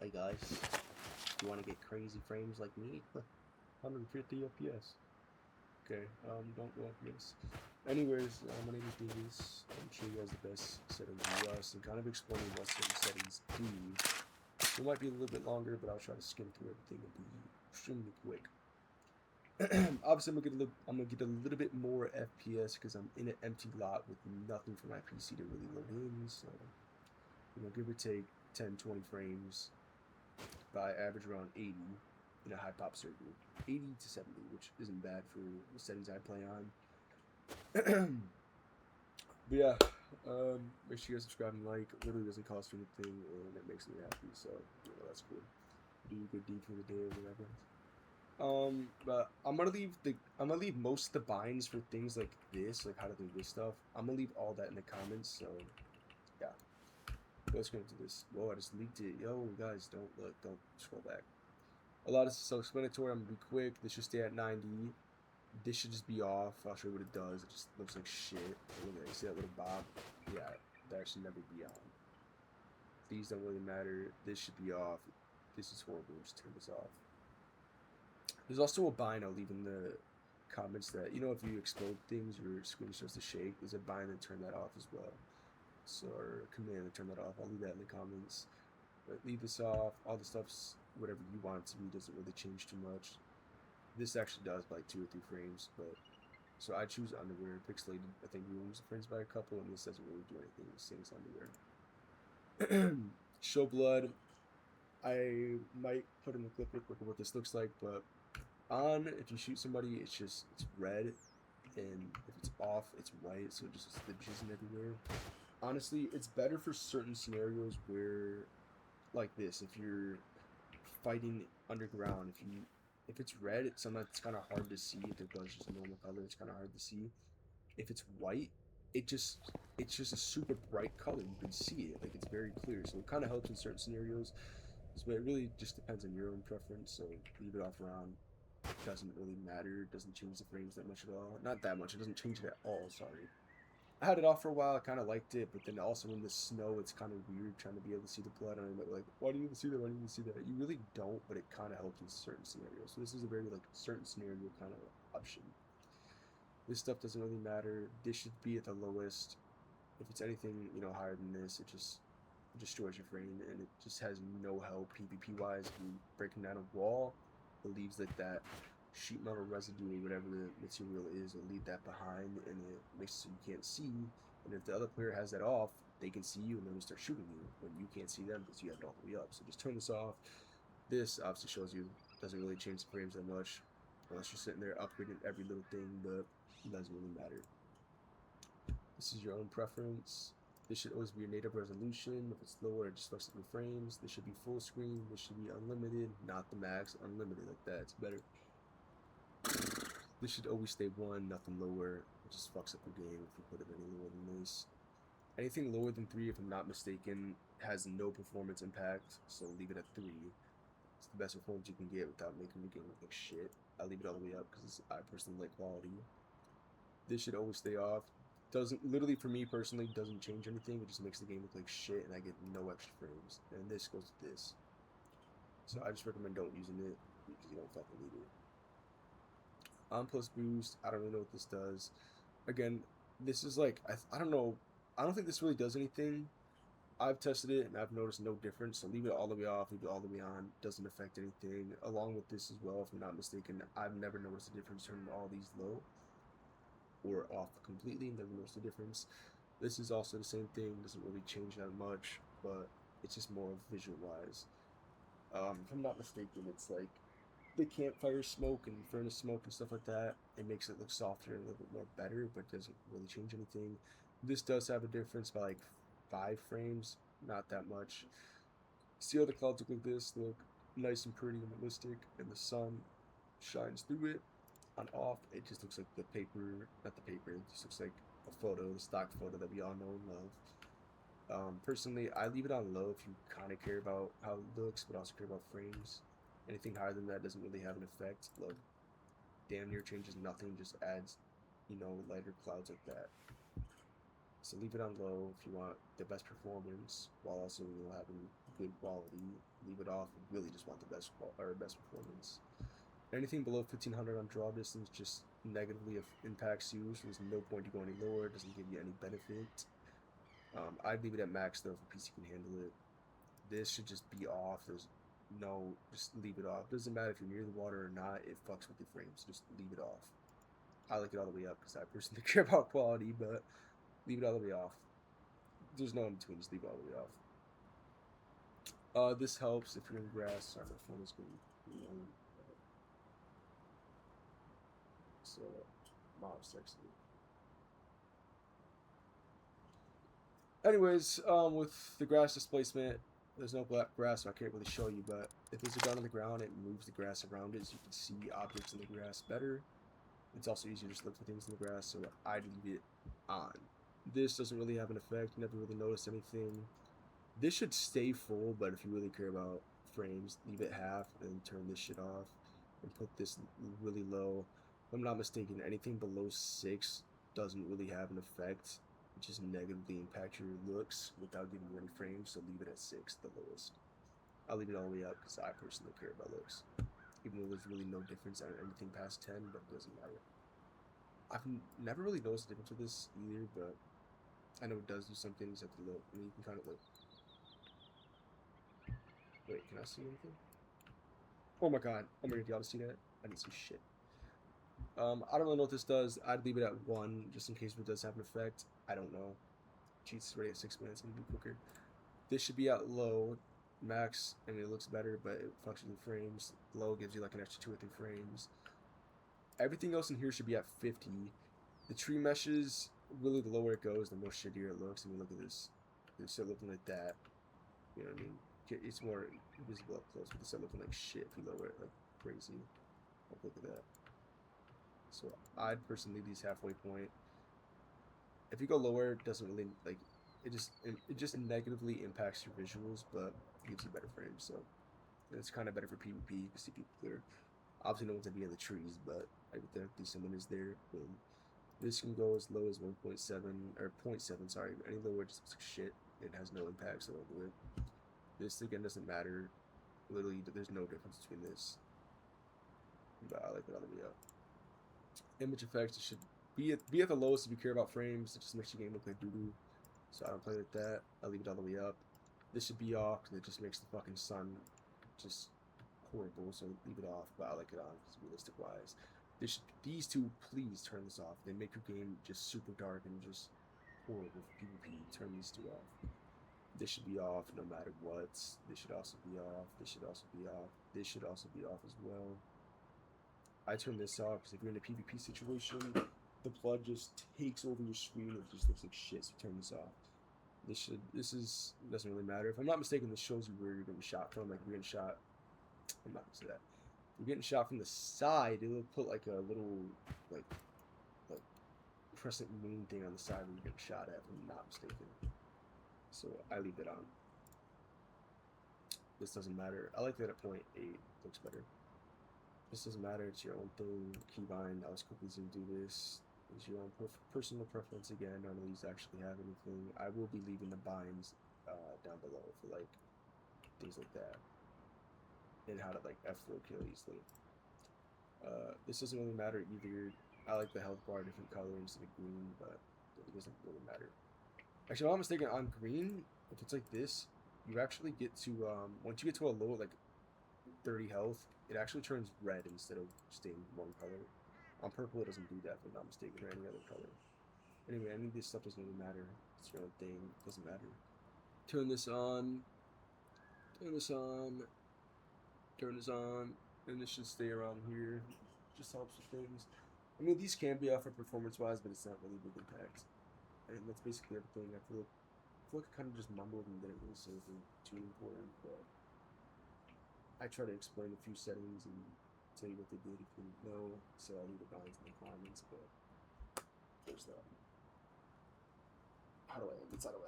Hey guys, you want to get crazy frames like me? 150 FPS. Okay, don't go FPS. Anyways, my name is Davis. I'm sure you guys the best settings in the US and kind of explaining what certain settings do. It might be a little bit longer, but I'll try to skim through everything and be extremely quick. Obviously, I'm gonna get a little bit more FPS because I'm in an empty lot with nothing for my PC to really load in. So, give or take 10, 20 frames. By average around 80 in a high pop server. 80 to 70, which isn't bad for the settings I play on. But yeah, make sure you guys subscribe and like. It literally doesn't cost anything, and it makes me happy. So that's cool. Do a good deed for the day or whatever. But I'm gonna leave most of the binds for things like this, like how to do this stuff. I'm gonna leave all that in the comments. So yeah, let's go into this. Whoa, I just leaked it. Yo, guys, don't scroll back. A lot of self-explanatory. I'm gonna be quick. This should stay at 90. This should just be off. I'll show you what it does. It just looks like shit. Look at it. You see that little bob? Yeah, that should never be on. These don't really matter. This should be off. This is horrible. Just turn this off. There's also a bind I'll leave in the comments that, if you explode things, your screen starts to shake. There's a bind to turn that off as well. So, or a command to turn that off. I'll leave that in the comments. But leave this off. All the stuff's whatever you want it to be. Doesn't really change too much. This actually does by 2 or 3 frames, but so I choose underwear. Pixelated, I think, ruins the frames by a couple, and this doesn't really do anything. This thing's underwear. Show blood. I might put in the clip real quick of what this looks like, but if you shoot somebody, it's red, and if it's off, it's white, so it just the jism everywhere. Honestly, it's better for certain scenarios where, like this, if you're fighting underground, if it's red, sometimes it's kind of hard to see. If it goes just a normal color, it's kind of hard to see. If it's white, it's just a super bright color. You can see it, like it's very clear. So it kind of helps in certain scenarios, but it really just depends on your own preference. So leave it off around. It doesn't really matter. It doesn't change the frames that much at all. Not that much. It doesn't change it at all. Sorry. I had it off for a while. I kind of liked it, but then also in the snow, it's kind of weird trying to be able to see the blood. And I'm like, why do you even see that? Why do you even see that? You really don't, but it kind of helps in certain scenarios. So this is a very certain scenario kind of option. This stuff doesn't really matter. This should be at the lowest. If it's anything higher than this, it just destroys your frame, and it just has no help PvP wise. If you're breaking down a wall, it leaves like that sheet metal residue or whatever the material is. It'll leave that behind, and it makes it so you can't see. And if the other player has that off, they can see you, and then they start shooting you when you can't see them because you have it all the way up. So just turn this off. This obviously shows you doesn't really change the frames that much, unless you're sitting there upgrading every little thing, but it doesn't really matter. This is your own preference. This should always be your native resolution. If it's lower, it just fucks up your frames. This should be full screen. This should be unlimited, not the max. Unlimited like that. It's better. This should always stay 1, nothing lower. It just fucks up your game if you put it any lower than this. Anything lower than 3, if I'm not mistaken, has no performance impact. So leave it at 3. It's the best performance you can get without making the game look like shit. I leave it all the way up because I personally like quality. This should always stay off. Doesn't literally for me personally doesn't change anything. It just makes the game look like shit, and I get no extra frames. And this goes to this. So I just recommend don't using it because you don't fucking need it. On plus boost. I don't really know what this does. Again, this is like I don't know. I don't think this really does anything. I've tested it and I've noticed no difference. So leave it all the way off, leave it all the way on. Doesn't affect anything. Along with this as well, if I'm not mistaken, I've never noticed a difference turning all these low or off completely. Never noticed a difference. This is also the same thing. Doesn't really change that much, but it's just more visual wise. If I'm not mistaken, it's like the campfire smoke and furnace smoke and stuff like that. It makes it look softer and a little bit more better, but doesn't really change anything. This does have a difference by like 5 frames, not that much. See how the clouds look like this? They look nice and pretty and realistic, and the sun shines through it. On off, it just looks like the paper, not the paper, it just looks like a photo, the stock photo that we all know and love. Personally, I leave it on low if you kind of care about how it looks, but also care about frames. Anything higher than that doesn't really have an effect. Look, damn near changes nothing, just adds, lighter clouds like that. So leave it on low if you want the best performance, while also having good quality. Leave it off. You really just want the best best performance. Anything below 1500 on draw distance just negatively impacts you. So there's no point to go any lower. It doesn't give you any benefit. I'd leave it at max though if a PC can handle it. This should just be off. There's no, just leave it off. Doesn't matter if you're near the water or not. It fucks with your frames. Just leave it off. I like it all the way up because I personally care about quality, but leave it all the way off. There's no in between. Just leave it all the way off. This helps if you're in grass. Sorry, my phone is going. So, mom's texting me. Anyways, with the grass displacement, there's no black grass, so I can't really show you, but if there's a gun on the ground, it moves the grass around it, so you can see objects in the grass better. It's also easier to just look for things in the grass, so I'd leave it on. This doesn't really have an effect, never really noticed anything. This should stay full, but if you really care about frames, leave it half and turn this shit off and put this really low. If I'm not mistaken, anything below 6 doesn't really have an effect. It just negatively impact your looks without giving you any frames, so leave it at 6, the lowest. I'll leave it all the way up because I personally care about looks. Even though there's really no difference on anything past 10, but it doesn't matter. I've never really noticed a difference with this either, but I know it does do some things at the low. I mean, you can kind of look. Wait, can I see anything? Oh my god. Oh my god, y'all see that? I didn't see shit. I don't really know what this does. I'd leave it at 1 just in case it does have an effect. I don't know. Jeez, it's already at 6 minutes. I'm gonna be quicker. This should be at low. Max, I mean, it looks better, but it functions in frames. Low gives you like an extra 2 or 3 frames. Everything else in here should be at 50. The tree meshes, really the lower it goes, the more shittier it looks. I mean, look at this. They start looking like that. You know what I mean? It's more visible up close, but they start looking like shit if you lower it like crazy. Look at that. So I'd personally leave these halfway point. If you go lower, it doesn't really like it just negatively impacts your visuals, but gives you better frames. So it's kind of better for PvP. You can see people clear. Obviously, no one's gonna be in the trees, but hypothetically, someone is there. Boom. This can go as low as 1.7 or 0.7. Sorry, any lower just looks like shit. It has no impact, so I'll do it. This again doesn't matter. Literally, there's no difference between this. But I like it all the way up. Image effects, it should be at the lowest if you care about frames. It just makes your game look like doo-doo. So I don't play with that. I leave it all the way up. This should be off because it just makes the fucking sun just horrible. So leave it off. But I like it on because realistic wise. These two, please turn this off. They make your game just super dark and just horrible for PvP. Turn these two off. This should be off no matter what. This should also be off. This should also be off. This should also be off as well. I turn this off because if you're in a PvP situation, the flood just takes over your screen and it just looks like shit. So turn this off. Doesn't really matter. If I'm not mistaken, this shows you where you're getting shot from. Like you're getting shot. I'm not gonna say that. You're getting shot from the side. It'll put like a little like crescent moon thing on the side where you're getting shot at. If I'm not mistaken. So I leave it on. This doesn't matter. I like that at 0.8. Looks better. This doesn't matter. It's your own thing. Keybind. I'll just quickly zoom through this. It's your own personal preference again. None of these actually have anything. I will be leaving the binds down below for like things like that and how to like F4 kill easily. This doesn't really matter either. I like the health bar different color instead of green, but it doesn't really matter. Actually, if I'm mistaken, on green, if it's like this, you actually get to once you get to a low like 30 health, it actually turns red instead of staying one color. On purple, it doesn't do that, if I'm not mistaken, or any other color. Anyway, any of this stuff doesn't really matter. It's your own thing. It doesn't matter. Turn this on. Turn this on. Turn this on. And this should stay around here. Just helps with things. I mean, these can be off for performance-wise, but it's not really big impact. And that's basically everything. I feel like I kind of just mumbled and didn't really say anything too important, but I try to explain a few settings and tell you what they did if you know. So I'll leave the binds in the comments, but there's that. How do I end? It's out of